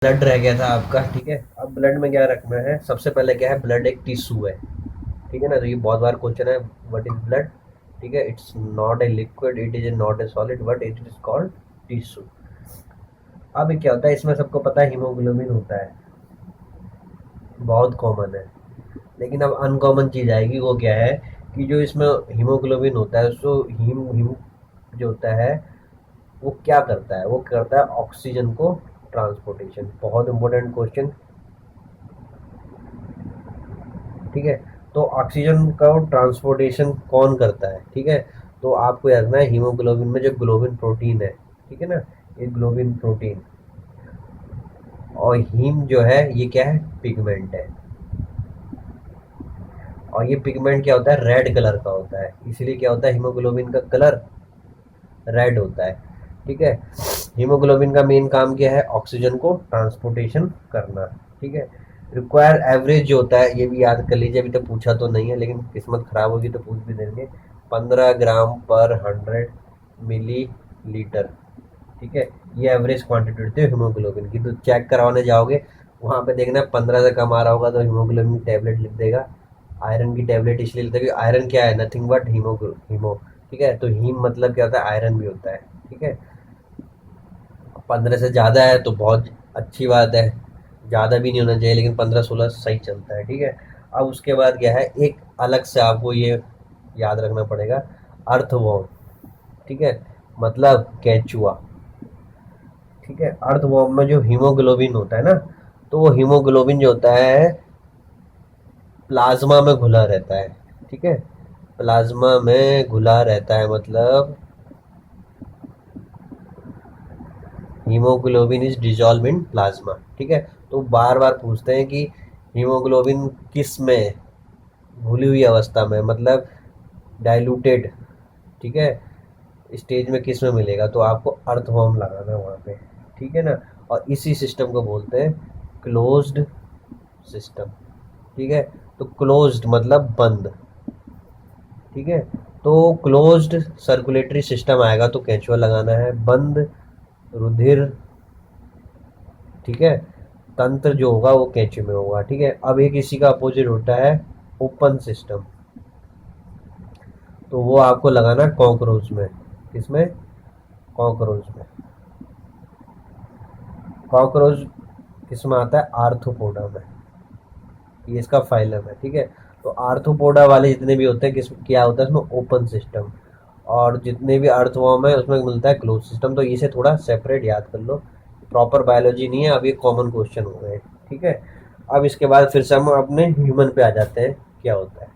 Blood रह गया था आपका, ठीक है। अब ब्लड में क्या रखना है, सबसे पहले क्या है, ब्लड एक टिश्यू है, ठीक है ना। तो ये बहुत बार क्वेश्चन है, व्हाट इज ब्लड, ठीक है। It's not a liquid, it is not a solid, but it is called tissue. अब ये क्या होता है, इसमें सबको पता है हीमोग्लोबिन होता है, बहुत कॉमन है। लेकिन अब अनकॉमन चीज़ आएगी, वो क्या है कि जो इसमें हीमोग्लोबिन होता है उसको हीम हीम जो होता है वो क्या करता है, वो करता है ऑक्सीजन को ट्रांसपोर्टेशन। बहुत इंपॉर्टेंट क्वेश्चन, ठीक है। तो ऑक्सीजन का ट्रांसपोर्टेशन कौन करता है, ठीक है। तो आपको याद रखना है हीमोग्लोबिन में जो ग्लोबिन प्रोटीन है, ठीक है ना, ये ग्लोबिन प्रोटीन। और हीम जो है ये क्या है, पिगमेंट है। और ये पिगमेंट क्या होता है, रेड कलर का होता है, इसीलिए क्या होता है, हीमोग्लोबिन का कलर रेड होता है, ठीक है। हीमोग्लोबिन का मेन काम क्या है, ऑक्सीजन को ट्रांसपोर्टेशन करना, ठीक है। रिक्वायर एवरेज जो होता है ये भी याद कर लीजिए, अभी तो पूछा तो नहीं है लेकिन किस्मत खराब होगी तो पूछ भी देंगे। 15 ग्राम पर 100 मिली लीटर, ठीक है। ये एवरेज क्वांटिटी होती है हीमोग्लोबिन की। तो चेक करवाने जाओगे वहाँ पे देखना 15 से कम आ रहा होगा तो हीमोग्लोबिन की टैबलेट लिख देगा। आयरन की टैबलेट इसलिए लिखता है क्योंकि आयरन क्या है, नथिंग बट हीमो, ठीक है। तो हीम मतलब क्या होता है, आयरन भी होता है, ठीक है। 15 से ज़्यादा है तो बहुत अच्छी बात है, ज़्यादा भी नहीं होना चाहिए, लेकिन 15-16 सही चलता है, ठीक है। अब उसके बाद क्या है, एक अलग से आपको ये याद रखना पड़ेगा, अर्थवॉर्म, ठीक है, मतलब केंचुआ, ठीक है। अर्थवॉर्म में जो हीमोग्लोबिन होता है ना, तो वो हीमोग्लोबिन जो होता है प्लाज्मा में घुला रहता है, ठीक है। प्लाज्मा में घुला रहता है मतलब haemoglobin is dissolve in plasma, ठीक है। तो बार बार पूछते हैं कि हीमोग्लोबिन किस में, घुली हुई अवस्था में, मतलब डाइल्यूटेड, ठीक है, स्टेज में किस में मिलेगा, तो आपको अर्थवर्म लगाना है वहाँ पे, ठीक है ना। और इसी सिस्टम को बोलते हैं क्लोज्ड सिस्टम, ठीक है। तो क्लोज्ड मतलब बंद, ठीक है। तो क्लोज्ड सर्कुलेटरी सिस्टम आएगा तो केंचुआ लगाना है, बंद रुधिर, ठीक है, तंत्र जो होगा वो कैंची में होगा, ठीक है। अब एक इसी का अपोजिट होता है ओपन सिस्टम, तो वो आपको लगाना है कॉकरोच में। किसमें, कॉकरोच में। कॉकरोच किसमें आता है, आर्थ्रोपोडा में, ये इसका फाइलम है, ठीक है। तो आर्थ्रोपोडा वाले जितने भी होते हैं किस क्या होता है इसमें, ओपन सिस्टम। और जितने भी अर्थवॉर्म है उसमें मिलता है क्लोज सिस्टम। तो इसे थोड़ा सेपरेट याद कर लो, प्रॉपर बायोलॉजी नहीं है, अब ये कॉमन क्वेश्चन हो गए, ठीक है। अब इसके बाद फिर से हम अपने ह्यूमन पे आ जाते हैं, क्या होता है।